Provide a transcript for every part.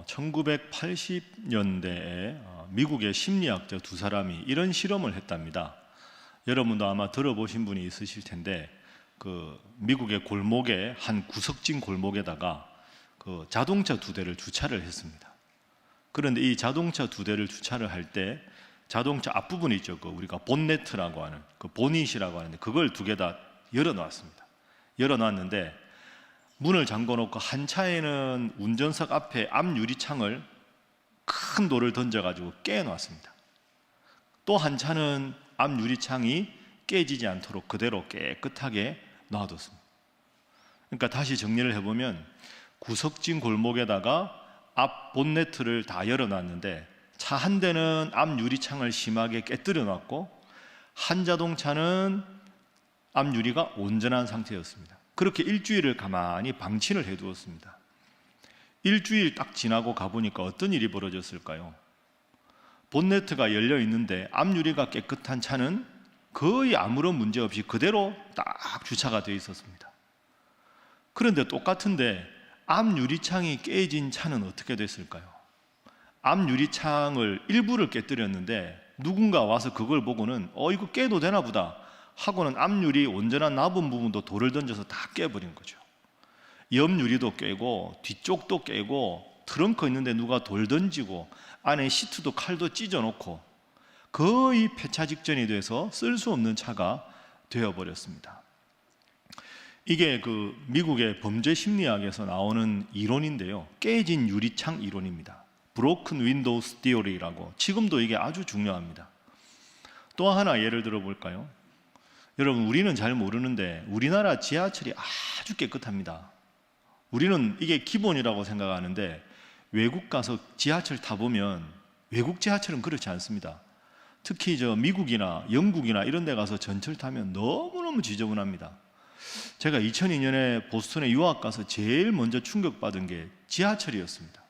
1980년대에 미국의 심리학자 두 사람이 이런 실험을 했답니다. 여러분도 아마 들어보신 분이 있으실 텐데, 그 미국의 골목에, 한 구석진 골목에다가 그 자동차 두 대를 주차를 했습니다. 그런데 이 자동차 두 대를 주차를 할 때 자동차 앞부분이 있죠. 그 우리가 본네트라고 하는, 그 보닛이라고 하는데, 그걸 두 개 다 열어놨습니다. 열어놨는데 문을 잠궈놓고 한 차에는 운전석 앞에 앞 유리창을 큰 돌을 던져가지고 깨놓았습니다. 또 한 차는 앞 유리창이 깨지지 않도록 그대로 깨끗하게 놔뒀습니다. 그러니까 다시 정리를 해보면, 구석진 골목에다가 앞 본네트를 다 열어놨는데 차 한 대는 앞 유리창을 심하게 깨뜨려 놨고, 한 자동차는 앞 유리가 온전한 상태였습니다. 그렇게 일주일을 가만히 방치를 해두었습니다. 일주일 딱 지나고 가보니까 어떤 일이 벌어졌을까요? 본네트가 열려 있는데 앞 유리가 깨끗한 차는 거의 아무런 문제 없이 그대로 딱 주차가 되어 있었습니다. 그런데 똑같은데 앞 유리창이 깨진 차는 어떻게 됐을까요? 앞 유리창을 일부를 깨뜨렸는데 누군가 와서 그걸 보고는 이거 깨도 되나 보다 하고는 앞유리 온전한 남은 부분도 돌을 던져서 다 깨버린 거죠. 옆 유리도 깨고 뒤쪽도 깨고, 트렁크 있는데 누가 돌 던지고 안에 시트도 칼도 찢어놓고 거의 폐차 직전이 돼서 쓸 수 없는 차가 되어버렸습니다. 이게 그 미국의 범죄 심리학에서 나오는 이론인데요, 깨진 유리창 이론입니다. Broken Windows Theory라고. 지금도 이게 아주 중요합니다. 또 하나 예를 들어 볼까요? 여러분, 우리는 잘 모르는데 우리나라 지하철이 아주 깨끗합니다. 우리는 이게 기본이라고 생각하는데, 외국 가서 지하철 타보면 외국 지하철은 그렇지 않습니다. 특히 미국이나 영국이나 이런 데 가서 전철 타면 너무너무 지저분합니다. 제가 2002년에 보스턴에 유학 가서 제일 먼저 충격받은 게 지하철이었습니다.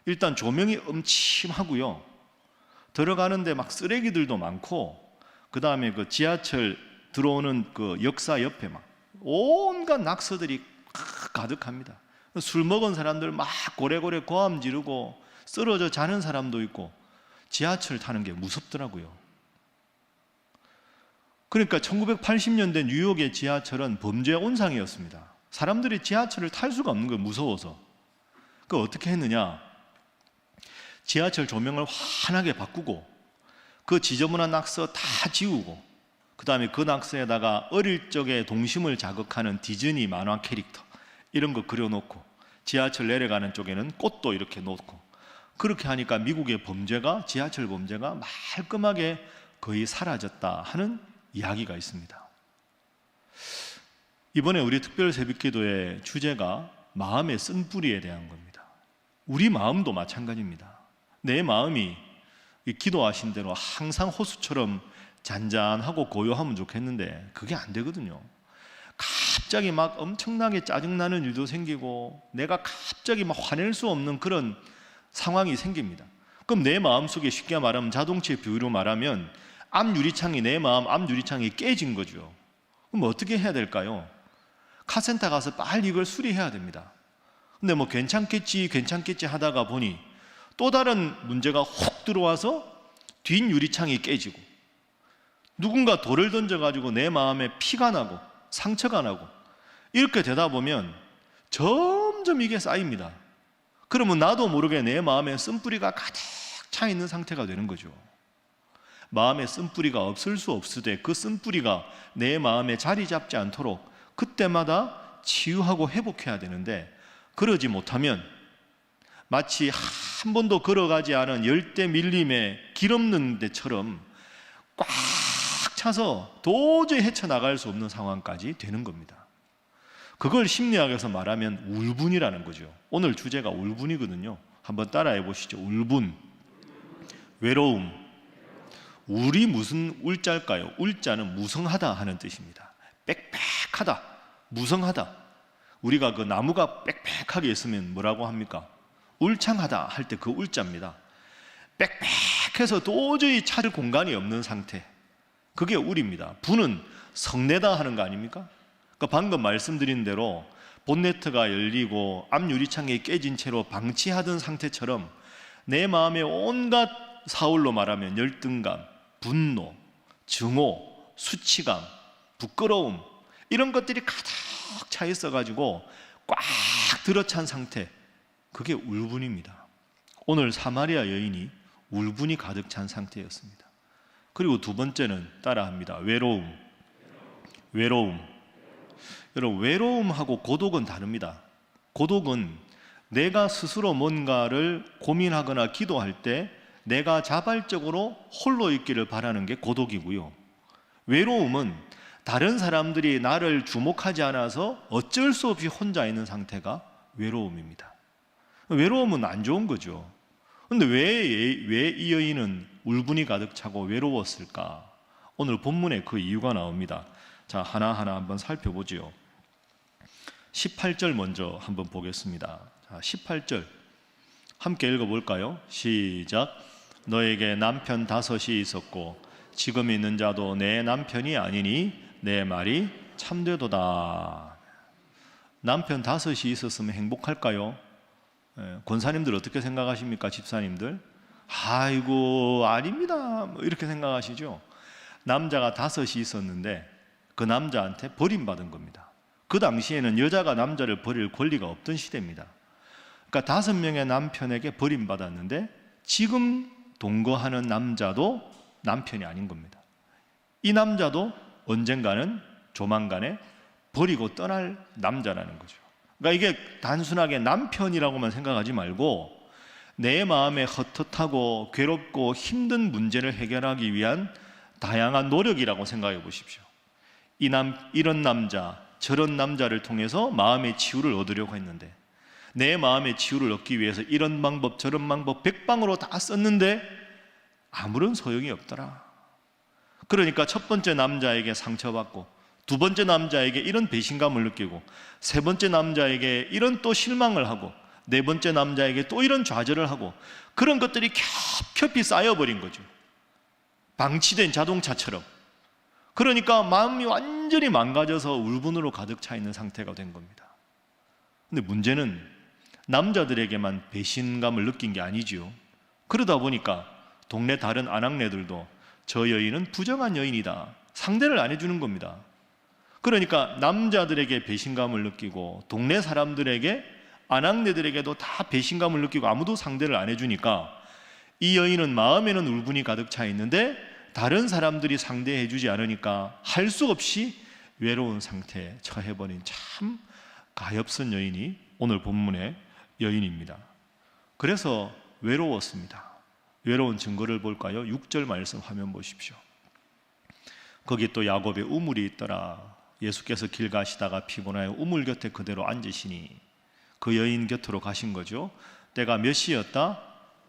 일단 조명이 음침하고요, 들어가는데 막 쓰레기들도 많고, 그 다음에 그 지하철 들어오는 그 역사 옆에 막 온갖 낙서들이 가득합니다. 술 먹은 사람들 막 고래고래 고함 지르고 쓰러져 자는 사람도 있고, 지하철 타는 게 무섭더라고요. 그러니까 1980년대 뉴욕의 지하철은 범죄의 온상이었습니다. 사람들이 지하철을 탈 수가 없는 거예요, 무서워서. 그 어떻게 했느냐? 지하철 조명을 환하게 바꾸고, 그 지저분한 낙서 다 지우고, 그 다음에 그 낙서에다가 어릴 적에 동심을 자극하는 디즈니 만화 캐릭터 이런 거 그려놓고, 지하철 내려가는 쪽에는 꽃도 이렇게 놓고, 그렇게 하니까 미국의 범죄가, 지하철 범죄가 말끔하게 거의 사라졌다 하는 이야기가 있습니다. 이번에 우리 특별 새벽기도의 주제가 마음의 쓴뿌리에 대한 겁니다. 우리 마음도 마찬가지입니다. 내 마음이 기도하신 대로 항상 호수처럼 잔잔하고 고요하면 좋겠는데 그게 안 되거든요. 갑자기 막 엄청나게 짜증나는 일도 생기고, 내가 갑자기 막 화낼 수 없는 그런 상황이 생깁니다. 그럼 내 마음속에, 쉽게 말하면 자동차의 비유로 말하면 앞 유리창이, 내 마음 앞 유리창이 깨진 거죠. 그럼 어떻게 해야 될까요? 카센터 가서 빨리 이걸 수리해야 됩니다. 근데 뭐 괜찮겠지 하다가 보니 또 다른 문제가 훅 들어와서 뒷 유리창이 깨지고, 누군가 돌을 던져가지고 내 마음에 피가 나고 상처가 나고, 이렇게 되다 보면 점점 이게 쌓입니다. 그러면 나도 모르게 내 마음에 쓴뿌리가 가득 차 있는 상태가 되는 거죠. 마음에 쓴뿌리가 없을 수 없으되, 그 쓴뿌리가 내 마음에 자리 잡지 않도록 그때마다 치유하고 회복해야 되는데, 그러지 못하면 마치 한 번도 걸어가지 않은 열대 밀림의 길 없는 데처럼 꽉 차서 도저히 헤쳐나갈 수 없는 상황까지 되는 겁니다. 그걸 심리학에서 말하면 울분이라는 거죠. 오늘 주제가 울분이거든요. 한번 따라해 보시죠. 울분, 외로움. 울이 무슨 울자일까요? 울자는 무성하다 하는 뜻입니다. 빽빽하다, 무성하다. 우리가 그 나무가 빽빽하게 있으면 뭐라고 합니까? 울창하다 할 때 그 울자입니다. 빽빽해서 도저히 찾을 공간이 없는 상태, 그게 울입니다. 분은 성내다 하는 거 아닙니까? 그러니까 방금 말씀드린 대로 본네트가 열리고 앞유리창이 깨진 채로 방치하던 상태처럼 내 마음에 온갖 사울로 말하면 열등감, 분노, 증오, 수치감, 부끄러움 이런 것들이 가득 차 있어가지고 꽉 들어찬 상태, 그게 울분입니다. 오늘 사마리아 여인이 울분이 가득 찬 상태였습니다. 그리고 두 번째는 따라합니다. 외로움. 여러분, 외로움하고 고독은 다릅니다. 고독은 내가 스스로 뭔가를 고민하거나 기도할 때 내가 자발적으로 홀로 있기를 바라는 게 고독이고요. 외로움은 다른 사람들이 나를 주목하지 않아서 어쩔 수 없이 혼자 있는 상태가 외로움입니다. 외로움은 안 좋은 거죠. 그런데 왜 이 여인은 울분이 가득 차고 외로웠을까? 오늘 본문에 그 이유가 나옵니다. 자, 하나하나 한번 살펴보지요. 18절 먼저 한번 보겠습니다. 자, 18절 함께 읽어볼까요? 시작. 너에게 남편 5이 있었고 지금 있는 자도 내 남편이 아니니 내 말이 참되도다. 남편 5이 있었으면 행복할까요? 권사님들 어떻게 생각하십니까? 집사님들? 아이고 아닙니다 이렇게 생각하시죠? 남자가 5이 있었는데 그 남자한테 버림받은 겁니다. 그 당시에는 여자가 남자를 버릴 권리가 없던 시대입니다. 그러니까 5명의 남편에게 버림받았는데 지금 동거하는 남자도 남편이 아닌 겁니다. 이 남자도 언젠가는 조만간에 버리고 떠날 남자라는 거죠. 그러니까 이게 단순하게 남편이라고만 생각하지 말고 내 마음에 헛헛하고 괴롭고 힘든 문제를 해결하기 위한 다양한 노력이라고 생각해 보십시오. 이런 남자, 저런 남자를 통해서 마음의 치유를 얻으려고 했는데 내 마음의 치유를 얻기 위해서 이런 방법 저런 방법 백방으로 다 썼는데 아무런 소용이 없더라. 그러니까 첫 번째 남자에게 상처받고 두 번째 남자에게 이런 배신감을 느끼고 세 번째 남자에게 이런 또 실망을 하고 네 번째 남자에게 또 이런 좌절을 하고 그런 것들이 겹겹이 쌓여버린 거죠. 방치된 자동차처럼. 그러니까 마음이 완전히 망가져서 울분으로 가득 차 있는 상태가 된 겁니다. 근데 문제는 남자들에게만 배신감을 느낀 게 아니지요. 그러다 보니까 동네 다른 아낙네들도 저 여인은 부정한 여인이다, 상대를 안 해주는 겁니다. 그러니까 남자들에게 배신감을 느끼고 동네 사람들에게 아낙네들에게도 다 배신감을 느끼고 아무도 상대를 안 해주니까 이 여인은 마음에는 울분이 가득 차 있는데 다른 사람들이 상대해 주지 않으니까 할 수 없이 외로운 상태에 처해버린 참 가엾은 여인이 오늘 본문의 여인입니다. 그래서 외로웠습니다. 외로운 증거를 볼까요? 6절 말씀 화면 보십시오. 거기 또 야곱의 우물이 있더라. 예수께서 길 가시다가 피곤하여 우물 곁에 그대로 앉으시니 그 여인 곁으로 가신 거죠. 때가 몇 시였다?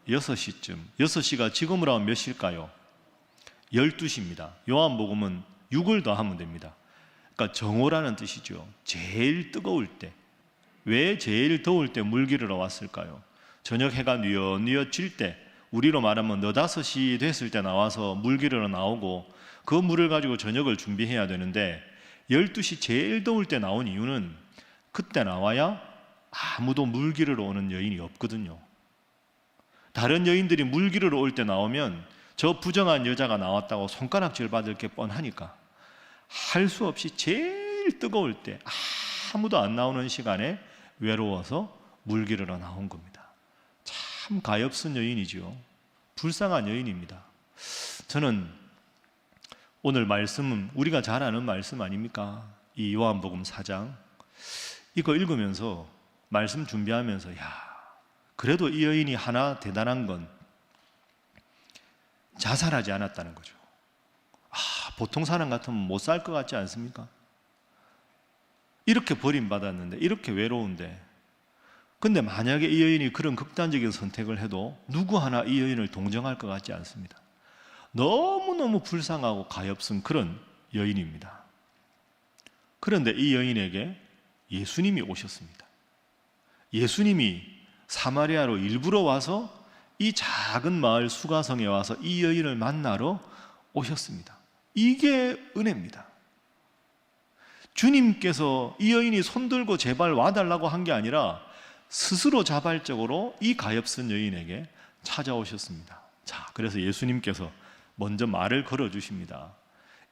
6시쯤. 6시가 지금으로 하면 몇 시일까요? 12시입니다. 요한복음은 6을 더하면 됩니다. 그러니까 정오라는 뜻이죠. 제일 뜨거울 때. 왜 제일 더울 때 물 기르러 왔을까요? 저녁 해가 뉘엿뉘엿 질 때, 우리로 말하면 4-5시 됐을 때 나와서 물 기르러 나오고 그 물을 가지고 저녁을 준비해야 되는데 12시 제일 더울 때 나온 이유는 그때 나와야 아무도 물 기르러 오는 여인이 없거든요. 다른 여인들이 물 기르러 올 때 나오면 저 부정한 여자가 나왔다고 손가락질 받을 게 뻔하니까 할 수 없이 제일 뜨거울 때 아무도 안 나오는 시간에 외로워서 물 기르러 나온 겁니다. 참 가엾은 여인이지요. 불쌍한 여인입니다. 저는 오늘 말씀은 우리가 잘 아는 말씀 아닙니까? 이 요한복음 4장 이거 읽으면서 말씀 준비하면서 그래도 이 여인이 하나 대단한 건 자살하지 않았다는 거죠. 보통 사람 같으면 못 살 것 같지 않습니까? 이렇게 버림받았는데, 이렇게 외로운데, 근데 만약에 이 여인이 그런 극단적인 선택을 해도 누구 하나 이 여인을 동정할 것 같지 않습니다. 너무너무 불쌍하고 가엾은 그런 여인입니다. 그런데 이 여인에게 예수님이 오셨습니다. 예수님이 사마리아로 일부러 와서 이 작은 마을 수가성에 와서 이 여인을 만나러 오셨습니다. 이게 은혜입니다. 주님께서 이 여인이 손들고 제발 와달라고 한 게 아니라 스스로 자발적으로 이 가엾은 여인에게 찾아오셨습니다. 자, 그래서 예수님께서 먼저 말을 걸어주십니다.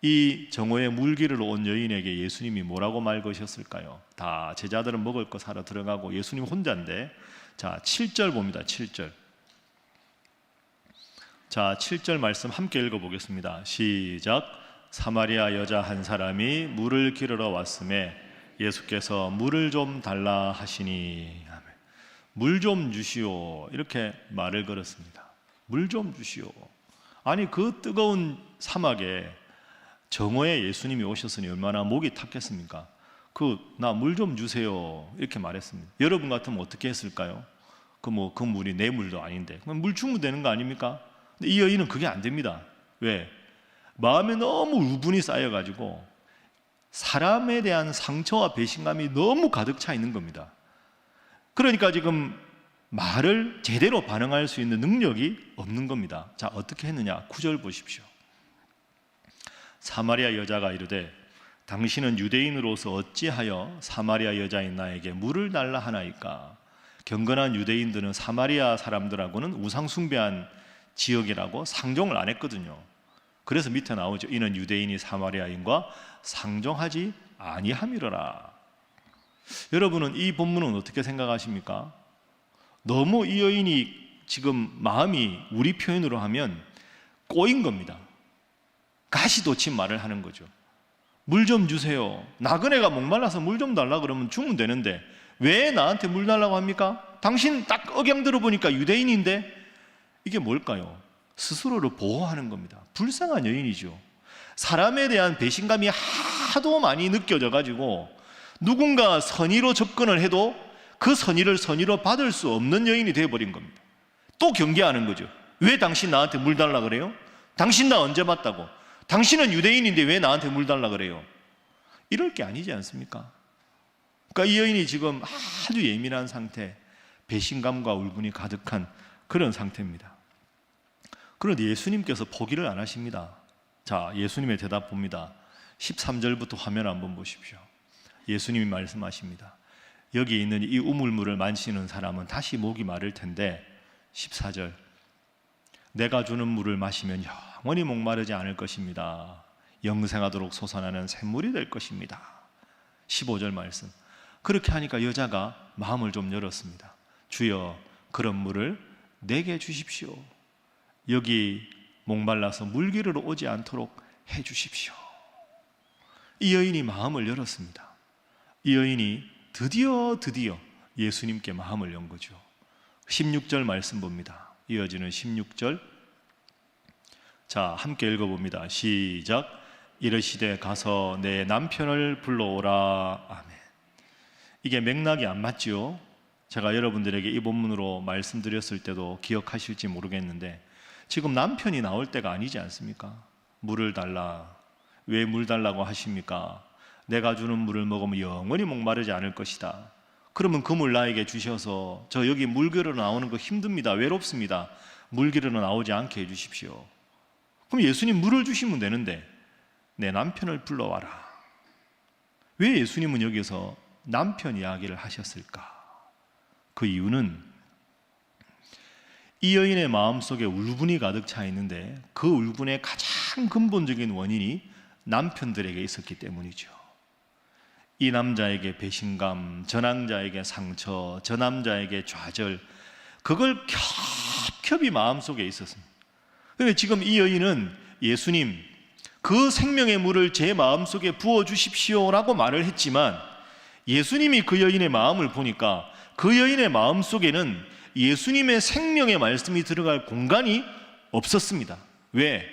이 정오에 물기르러 온 여인에게 예수님이 뭐라고 말 거셨을까요? 다 제자들은 먹을 거 사러 들어가고 예수님 혼자인데, 자 7절 봅니다. 7절. 자 7절 말씀 함께 읽어보겠습니다. 시작. 사마리아 여자 한 사람이 물을 기르러 왔음에 예수께서 물을 좀 달라 하시니, 물 좀 주시오, 이렇게 말을 걸었습니다. 물 좀 주시오. 아니 그 뜨거운 사막에 정오에 예수님이 오셨으니 얼마나 목이 탔겠습니까? 나 물 좀 주세요, 이렇게 말했습니다. 여러분 같으면 어떻게 했을까요? 그 물이 내 물도 아닌데 그럼 물 주면 되는 거 아닙니까? 근데 이 여인은 그게 안 됩니다. 왜? 마음에 너무 우분이 쌓여가지고 사람에 대한 상처와 배신감이 너무 가득 차 있는 겁니다. 그러니까 지금 말을 제대로 반응할 수 있는 능력이 없는 겁니다. 자, 어떻게 했느냐? 9절 보십시오. 사마리아 여자가 이르되 당신은 유대인으로서 어찌하여 사마리아 여자인 나에게 물을 달라 하나이까? 경건한 유대인들은 사마리아 사람들하고는 우상 숭배한 지역이라고 상종을 안 했거든요. 그래서 밑에 나오죠. 이는 유대인이 사마리아인과 상종하지 아니함이로라. 여러분은 이 본문은 어떻게 생각하십니까? 너무 이 여인이 지금 마음이 우리 표현으로 하면 꼬인 겁니다. 가시돋친 말을 하는 거죠. 물 좀 주세요. 나그네가 목말라서 물 좀 달라 그러면 주면 되는데 왜 나한테 물 달라고 합니까? 당신 딱 억양 들어보니까 유대인인데. 이게 뭘까요? 스스로를 보호하는 겁니다. 불쌍한 여인이죠. 사람에 대한 배신감이 하도 많이 느껴져 가지고 누군가 선의로 접근을 해도 그 선의를 선의로 받을 수 없는 여인이 되어버린 겁니다. 또 경계하는 거죠. 왜 당신 나한테 물 달라 그래요? 당신 나 언제 봤다고? 당신은 유대인인데 왜 나한테 물 달라 그래요? 이럴 게 아니지 않습니까? 그러니까 이 여인이 지금 아주 예민한 상태, 배신감과 울분이 가득한 그런 상태입니다. 그런데 예수님께서 포기를 안 하십니다. 자, 예수님의 대답 봅니다. 13절부터 화면 한번 보십시오. 예수님이 말씀하십니다. 여기 있는 이 우물물을 만지는 사람은 다시 목이 마를 텐데, 14절, 내가 주는 물을 마시면 영원히 목마르지 않을 것입니다. 영생하도록 솟아나는 샘물이 될 것입니다. 15절 말씀. 그렇게 하니까 여자가 마음을 좀 열었습니다. 주여, 그런 물을 내게 주십시오. 여기 목말라서 물 기르러 오지 않도록 해 주십시오. 이 여인이 마음을 열었습니다. 이 여인이 드디어 예수님께 마음을 연 거죠. 16절 말씀 봅니다. 이어지는 16절. 자, 함께 읽어봅니다. 시작. 이르시되 가서 내 남편을 불러오라. 아멘. 이게 맥락이 안 맞죠? 제가 여러분들에게 이 본문으로 말씀드렸을 때도 기억하실지 모르겠는데 지금 남편이 나올 때가 아니지 않습니까? 물을 달라. 왜 물 달라고 하십니까? 내가 주는 물을 먹으면 영원히 목마르지 않을 것이다. 그러면 그 물 나에게 주셔서 저 여기 물 기르러 나오는 거 힘듭니다. 외롭습니다. 물 기르러 나오지 않게 해주십시오. 그럼 예수님 물을 주시면 되는데 내 남편을 불러와라. 왜 예수님은 여기서 남편 이야기를 하셨을까? 그 이유는 이 여인의 마음속에 울분이 가득 차 있는데 그 울분의 가장 근본적인 원인이 남편들에게 있었기 때문이죠. 이 남자에게 배신감, 저 남자에게 상처, 저 남자에게 좌절, 그걸 겹겹이 마음속에 있었습니다. 그런데 지금 이 여인은 예수님, 그 생명의 물을 제 마음속에 부어주십시오라고 말을 했지만 예수님이 그 여인의 마음을 보니까 그 여인의 마음속에는 예수님의 생명의 말씀이 들어갈 공간이 없었습니다. 왜?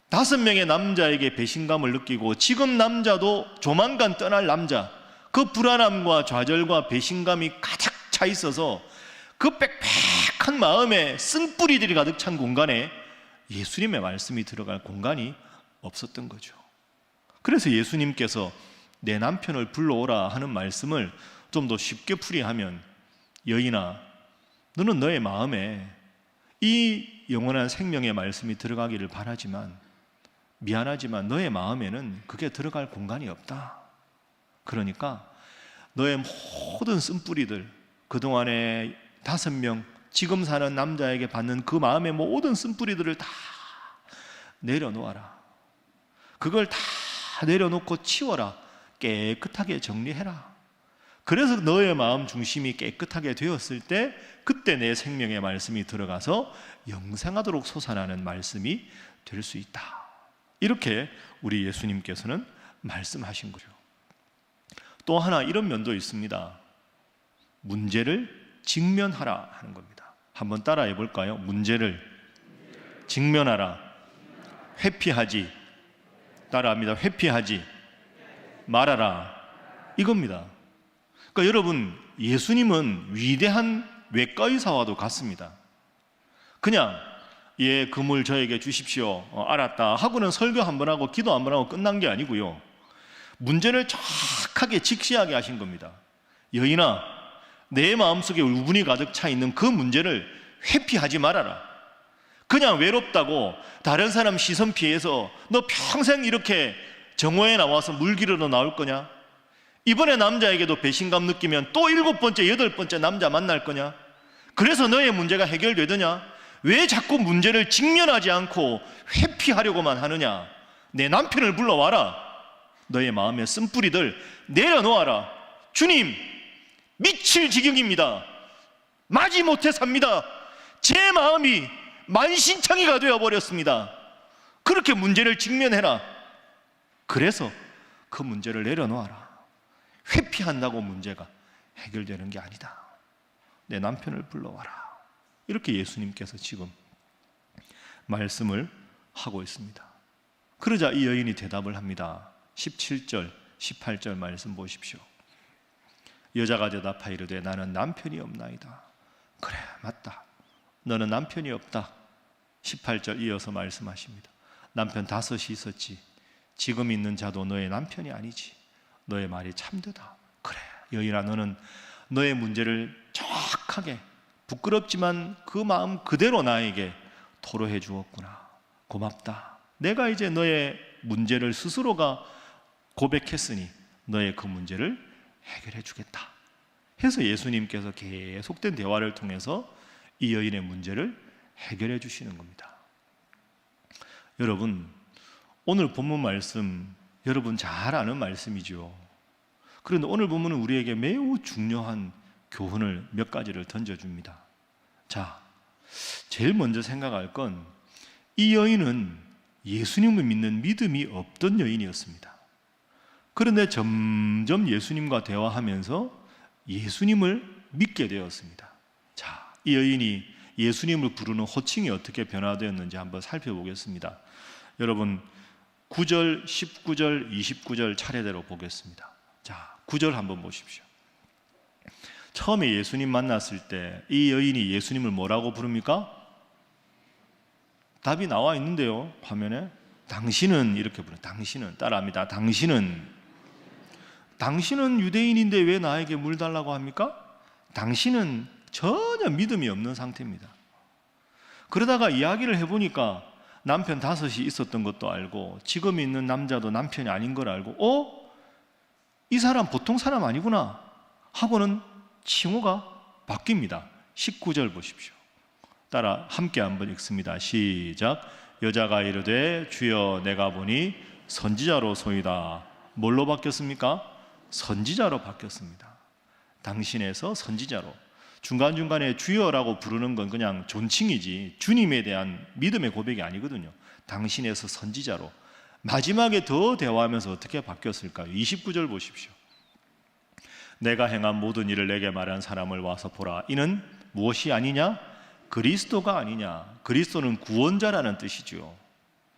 5명의 남자에게 배신감을 느끼고 지금 남자도 조만간 떠날 남자, 그 불안함과 좌절과 배신감이 가득 차 있어서 그 빽빽한 마음에 쓴뿌리들이 가득 찬 공간에 예수님의 말씀이 들어갈 공간이 없었던 거죠. 그래서 예수님께서 내 남편을 불러오라 하는 말씀을 좀 더 쉽게 풀이하면, 여인아, 너는 너의 마음에 이 영원한 생명의 말씀이 들어가기를 바라지만 미안하지만 너의 마음에는 그게 들어갈 공간이 없다. 그러니까 너의 모든 쓴뿌리들, 그동안에 5명 지금 사는 남자에게 받는 그 마음의 모든 쓴뿌리들을 다 내려놓아라. 그걸 다 내려놓고 치워라. 깨끗하게 정리해라. 그래서 너의 마음 중심이 깨끗하게 되었을 때 그때 내 생명의 말씀이 들어가서 영생하도록 솟아나는 말씀이 될 수 있다. 이렇게 우리 예수님께서는 말씀하신 거죠. 또 하나 이런 면도 있습니다. 문제를 직면하라 하는 겁니다. 한번 따라해 볼까요? 문제를 직면하라. 회피하지. 따라합니다. 회피하지 말아라. 이겁니다. 그러니까 여러분, 예수님은 위대한 외과 의사와도 같습니다. 그냥 예, 그물 저에게 주십시오. 알았다 하고는 설교 한번 하고 기도 한번 하고 끝난 게 아니고요. 문제를 정확하게 직시하게 하신 겁니다. 여인아, 내 마음속에 울분이 가득 차 있는 그 문제를 회피하지 말아라. 그냥 외롭다고 다른 사람 시선 피해서 너 평생 이렇게 정오에 나와서 물기르러 나올 거냐? 이번에 남자에게도 배신감 느끼면 또 7번째, 8번째 남자 만날 거냐? 그래서 너의 문제가 해결되더냐? 왜 자꾸 문제를 직면하지 않고 회피하려고만 하느냐? 내 남편을 불러와라. 너의 마음의 쓴뿌리들 내려놓아라. 주님, 미칠 지경입니다. 마지못해 삽니다. 제 마음이 만신창이가 되어버렸습니다. 그렇게 문제를 직면해라. 그래서 그 문제를 내려놓아라. 회피한다고 문제가 해결되는 게 아니다. 내 남편을 불러와라. 이렇게 예수님께서 지금 말씀을 하고 있습니다. 그러자 이 여인이 대답을 합니다. 17절, 18절 말씀 보십시오. 여자가 대답하여 이르되 나는 남편이 없나이다. 그래, 맞다. 너는 남편이 없다. 18절 이어서 말씀하십니다. 남편 5이 있었지. 지금 있는 자도 너의 남편이 아니지. 너의 말이 참되다. 그래, 여인아, 너는 너의 문제를 정확하게 부끄럽지만 그 마음 그대로 나에게 토로해 주었구나. 고맙다. 내가 이제 너의 문제를 스스로가 고백했으니 너의 그 문제를 해결해 주겠다 해서 예수님께서 계속된 대화를 통해서 이 여인의 문제를 해결해 주시는 겁니다. 여러분, 오늘 본문 말씀 여러분 잘 아는 말씀이죠. 그런데 오늘 본문은 우리에게 매우 중요한 교훈을 몇 가지를 던져줍니다. 자, 제일 먼저 생각할 건 이 여인은 예수님을 믿는 믿음이 없던 여인이었습니다. 그런데 점점 예수님과 대화하면서 예수님을 믿게 되었습니다. 자, 이 여인이 예수님을 부르는 호칭이 어떻게 변화되었는지 한번 살펴보겠습니다. 여러분, 9절, 19절, 29절 차례대로 보겠습니다. 자, 9절 한번 보십시오. 처음에 예수님 만났을 때 이 여인이 예수님을 뭐라고 부릅니까? 답이 나와 있는데요, 화면에. 당신은 이렇게 부르는, 당신은 따라합니다. 당신은 유대인인데 왜 나에게 물 달라고 합니까? 당신은 전혀 믿음이 없는 상태입니다. 그러다가 이야기를 해보니까 남편 5이 있었던 것도 알고 지금 있는 남자도 남편이 아닌 걸 알고 이 사람 보통 사람 아니구나 하고는 칭호가 바뀝니다. 19절 보십시오. 따라 함께 한번 읽습니다. 시작. 여자가 이르되 주여 내가 보니 선지자로소이다. 뭘로 바뀌었습니까? 선지자로 바뀌었습니다. 당신에서 선지자로. 중간중간에 주여라고 부르는 건 그냥 존칭이지 주님에 대한 믿음의 고백이 아니거든요. 당신에서 선지자로. 마지막에 더 대화하면서 어떻게 바뀌었을까요? 29절 보십시오. 내가 행한 모든 일을 내게 말한 사람을 와서 보라. 이는 무엇이 아니냐? 그리스도가 아니냐. 그리스도는 구원자라는 뜻이죠.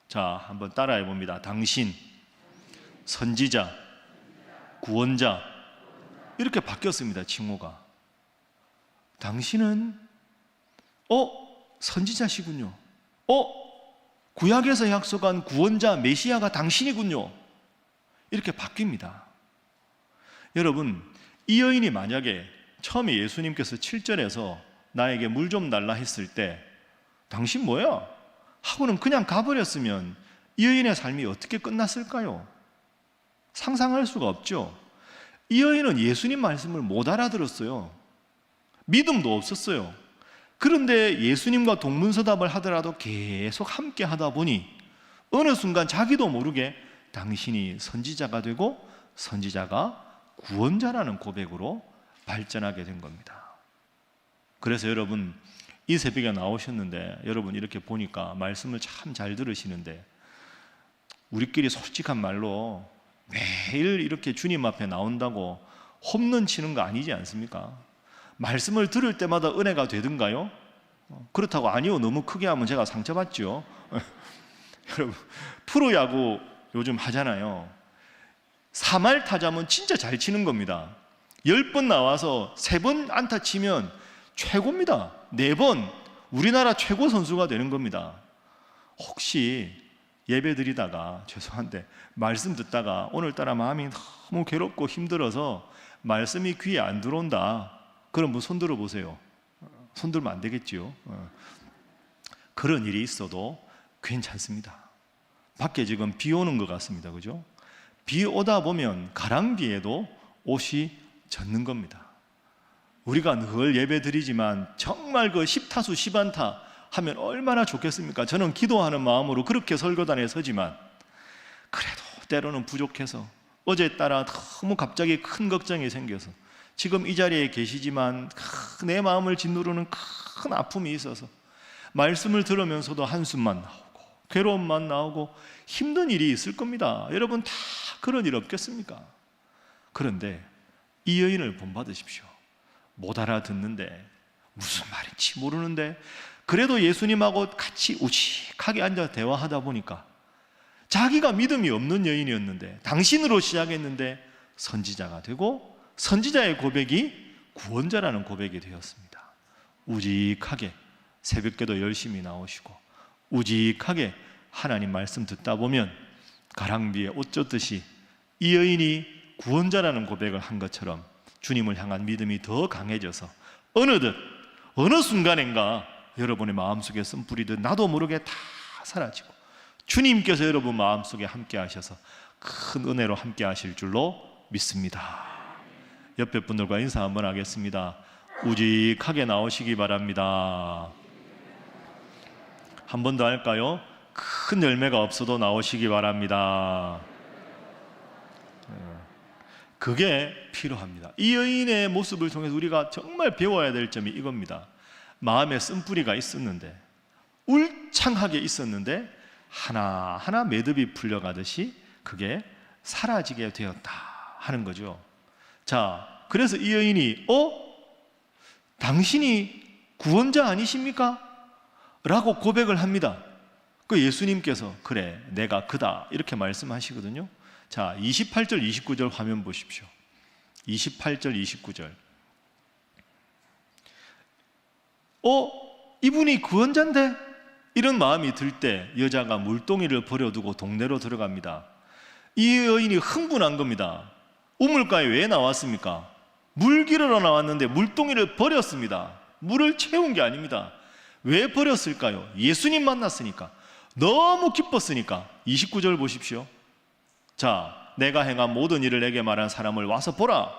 자, 한번 따라해 봅니다. 당신, 선지자, 구원자. 이렇게 바뀌었습니다. 칭호가. 당신은 선지자시군요. 구약에서 약속한 구원자 메시아가 당신이군요. 이렇게 바뀝니다. 여러분, 이 여인이 만약에 처음에 예수님께서 7절에서 나에게 물 좀 달라 했을 때 당신 뭐야? 하고는 그냥 가버렸으면 이 여인의 삶이 어떻게 끝났을까요? 상상할 수가 없죠. 이 여인은 예수님 말씀을 못 알아들었어요. 믿음도 없었어요. 그런데 예수님과 동문서답을 하더라도 계속 함께 하다 보니 어느 순간 자기도 모르게 당신이 선지자가 되고 선지자가 구원자라는 고백으로 발전하게 된 겁니다. 그래서 여러분, 이 새벽에 나오셨는데 여러분 이렇게 보니까 말씀을 참 잘 들으시는데, 우리끼리 솔직한 말로 매일 이렇게 주님 앞에 나온다고 홈런 치는 거 아니지 않습니까? 말씀을 들을 때마다 은혜가 되든가요? 그렇다고 아니요, 너무 크게 하면 제가 상처받죠. 여러분, 프로야구 요즘 하잖아요. 3할 타자면 진짜 잘 치는 겁니다. 10번 나와서 3번 안타 치면 최고입니다. 4번 우리나라 최고 선수가 되는 겁니다. 혹시 예배 드리다가, 죄송한데 말씀 듣다가 오늘따라 마음이 너무 괴롭고 힘들어서 말씀이 귀에 안 들어온다, 그럼 뭐 손 들어보세요. 손 들면 안 되겠지요. 그런 일이 있어도 괜찮습니다. 밖에 지금 비 오는 것 같습니다. 그죠? 비 오다 보면 가랑비에도 옷이 젖는 겁니다. 우리가 늘 예배 드리지만 정말 그 10타수 10안타 하면 얼마나 좋겠습니까? 저는 기도하는 마음으로 그렇게 설교단에 서지만 그래도 때로는 부족해서 어제 따라 너무 갑자기 큰 걱정이 생겨서 지금 이 자리에 계시지만 내 마음을 짓누르는 큰 아픔이 있어서 말씀을 들으면서도 한숨만 나오고 괴로움만 나오고 힘든 일이 있을 겁니다. 여러분 다 그런 일 없겠습니까? 그런데 이 여인을 본받으십시오. 못 알아듣는데, 무슨 말인지 모르는데 그래도 예수님하고 같이 우직하게 앉아 대화하다 보니까 자기가 믿음이 없는 여인이었는데 당신으로 시작했는데 선지자가 되고 선지자의 고백이 구원자라는 고백이 되었습니다. 우직하게 새벽기도 열심히 나오시고 우직하게 하나님 말씀 듣다 보면 가랑비에 옷 젖듯이 이 여인이 구원자라는 고백을 한 것처럼 주님을 향한 믿음이 더 강해져서 어느덧 어느 순간인가 여러분의 마음속에 쓴뿌리듯 나도 모르게 다 사라지고 주님께서 여러분 마음속에 함께 하셔서 큰 은혜로 함께 하실 줄로 믿습니다. 옆에 분들과 인사 한번 하겠습니다. 우직하게 나오시기 바랍니다. 한 번 더 할까요? 큰 열매가 없어도 나오시기 바랍니다. 그게 필요합니다. 이 여인의 모습을 통해서 우리가 정말 배워야 될 점이 이겁니다. 마음에 쓴뿌리가 있었는데, 울창하게 있었는데 하나하나 매듭이 풀려가듯이 그게 사라지게 되었다 하는 거죠. 자, 그래서 이 여인이 당신이 구원자 아니십니까? 라고 고백을 합니다. 그 예수님께서 그래 내가 그다 이렇게 말씀하시거든요. 자, 28절 29절 화면 보십시오. 28절 29절. 이분이 구원자인데? 이런 마음이 들 때 여자가 물동이를 버려두고 동네로 들어갑니다. 이 여인이 흥분한 겁니다. 우물가에 왜 나왔습니까? 물 기르러 나왔는데 물동이를 버렸습니다. 물을 채운 게 아닙니다. 왜 버렸을까요? 예수님 만났으니까, 너무 기뻤으니까. 29절 보십시오. 자, 내가 행한 모든 일을 내게 말한 사람을 와서 보라.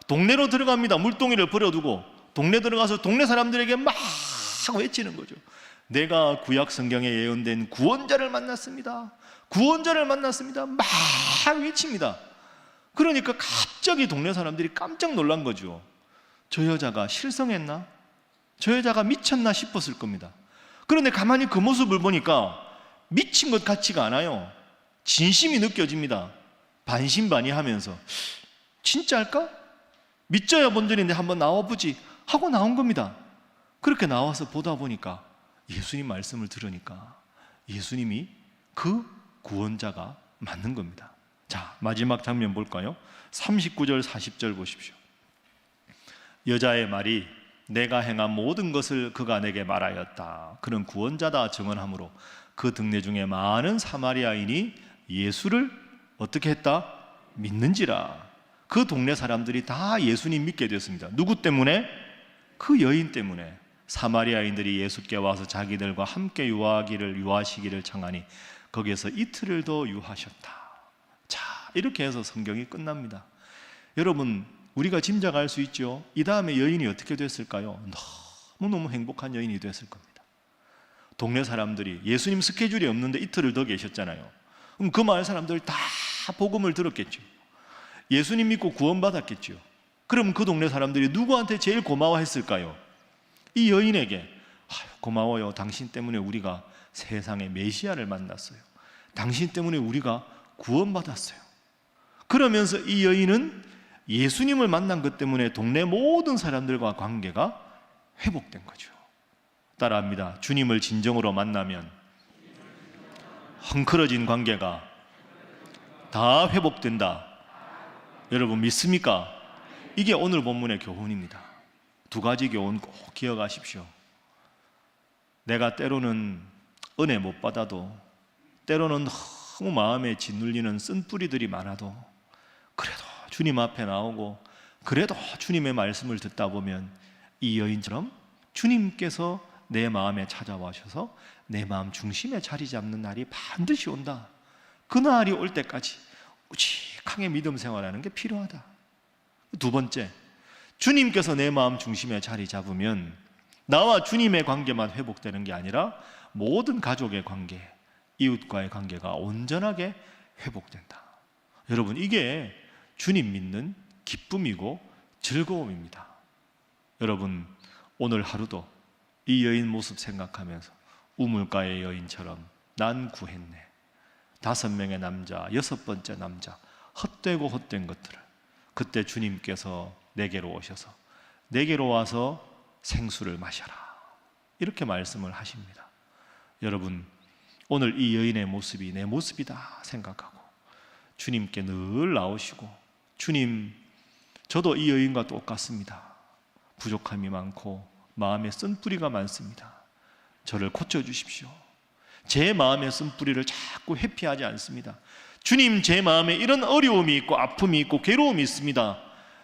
동네로 들어갑니다. 물동이를 버려두고 동네 들어가서 동네 사람들에게 막 외치는 거죠. 내가 구약 성경에 예언된 구원자를 만났습니다. 구원자를 만났습니다. 막 외칩니다. 그러니까 갑자기 동네 사람들이 깜짝 놀란 거죠. 저 여자가 실성했나? 저 여자가 미쳤나 싶었을 겁니다. 그런데 가만히 그 모습을 보니까 미친 것 같지가 않아요. 진심이 느껴집니다. 반신반의하면서 진짜일까? 믿져야 본전인데 한번 나와보지 하고 나온 겁니다. 그렇게 나와서 보다 보니까 예수님 말씀을 들으니까 예수님이 그 구원자가 맞는 겁니다. 자, 마지막 장면 볼까요? 39절 40절 보십시오. 여자의 말이 내가 행한 모든 것을 그가 내게 말하였다. 그는 구원자다 증언하므로 그 등내 중에 많은 사마리아인이 예수를 어떻게 했다? 믿는지라. 그 동네 사람들이 다 예수님 믿게 되었습니다. 누구 때문에? 그 여인 때문에. 사마리아인들이 예수께 와서 자기들과 함께 유하시기를 청하니 거기에서 이틀을 더 유하셨다. 자, 이렇게 해서 성경이 끝납니다. 여러분, 우리가 짐작할 수 있죠. 이 다음에 여인이 어떻게 됐을까요? 너무너무 행복한 여인이 됐을 겁니다. 동네 사람들이, 예수님 스케줄이 없는데 이틀을 더 계셨잖아요. 그럼 그 마을 사람들 다 복음을 들었겠죠. 예수님 믿고 구원받았겠죠. 그럼 그 동네 사람들이 누구한테 제일 고마워했을까요? 이 여인에게. 고마워요. 당신 때문에 우리가 세상의 메시아를 만났어요. 당신 때문에 우리가 구원받았어요. 그러면서 이 여인은 예수님을 만난 것 때문에 동네 모든 사람들과 관계가 회복된 거죠. 따라합니다. 주님을 진정으로 만나면 헝클어진 관계가 다 회복된다. 여러분 믿습니까? 이게 오늘 본문의 교훈입니다. 두 가지 교훈 꼭 기억하십시오. 내가 때로는 은혜 못 받아도, 때로는 너무 마음에 짓눌리는 쓴뿌리들이 많아도, 그래도 주님 앞에 나오고, 그래도 주님의 말씀을 듣다 보면 이 여인처럼 주님께서 내 마음에 찾아와셔서 내 마음 중심에 자리 잡는 날이 반드시 온다. 그날이 올 때까지 우직하게 믿음 생활하는 게 필요하다. 두 번째, 주님께서 내 마음 중심에 자리 잡으면 나와 주님의 관계만 회복되는 게 아니라 모든 가족의 관계, 이웃과의 관계가 온전하게 회복된다. 여러분, 이게 주님 믿는 기쁨이고 즐거움입니다. 여러분, 오늘 하루도 이 여인 모습 생각하면서 우물가의 여인처럼 난 구했네. 5명의 남자, 6번째 남자, 헛되고 헛된 것들을, 그때 주님께서 내게로 오셔서 내게로 와서 생수를 마셔라, 이렇게 말씀을 하십니다. 여러분, 오늘 이 여인의 모습이 내 모습이다 생각하고 주님께 늘 나오시고, 주님, 저도 이 여인과 똑같습니다. 부족함이 많고 마음에 쓴뿌리가 많습니다. 저를 고쳐주십시오. 제 마음에 쓴뿌리를 자꾸 회피하지 않습니다. 주님, 제 마음에 이런 어려움이 있고 아픔이 있고 괴로움이 있습니다.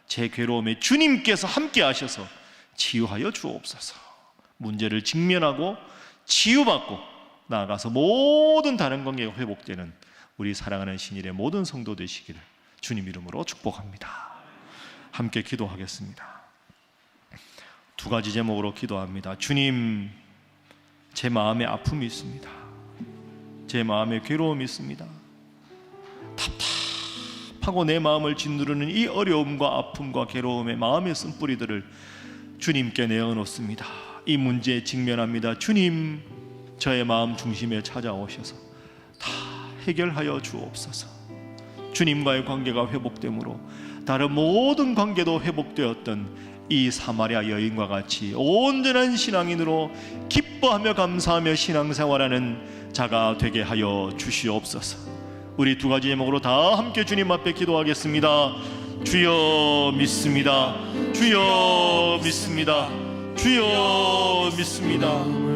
제 괴로움에 주님께서 함께 하셔서 치유하여 주옵소서. 문제를 직면하고 치유받고 나아가서 모든 다른 관계가 회복되는 우리 사랑하는 신일의 모든 성도 되시기를 주님 이름으로 축복합니다. 함께 기도하겠습니다. 두 가지 제목으로 기도합니다. 주님, 제 마음에 아픔이 있습니다. 제 마음에 괴로움이 있습니다. 답답하고 내 마음을 짓누르는 이 어려움과 아픔과 괴로움의 마음의 쓴뿌리들을 주님께 내어놓습니다. 이 문제에 직면합니다. 주님, 저의 마음 중심에 찾아오셔서 다 해결하여 주옵소서. 주님과의 관계가 회복되므로 다른 모든 관계도 회복되었던 이 사마리아 여인과 같이 온전한 신앙인으로 기뻐하며 감사하며 신앙생활하는 자가 되게 하여 주시옵소서. 우리 두 가지 제목으로 다 함께 주님 앞에 기도하겠습니다. 주여 믿습니다. 주여 믿습니다. 주여 믿습니다.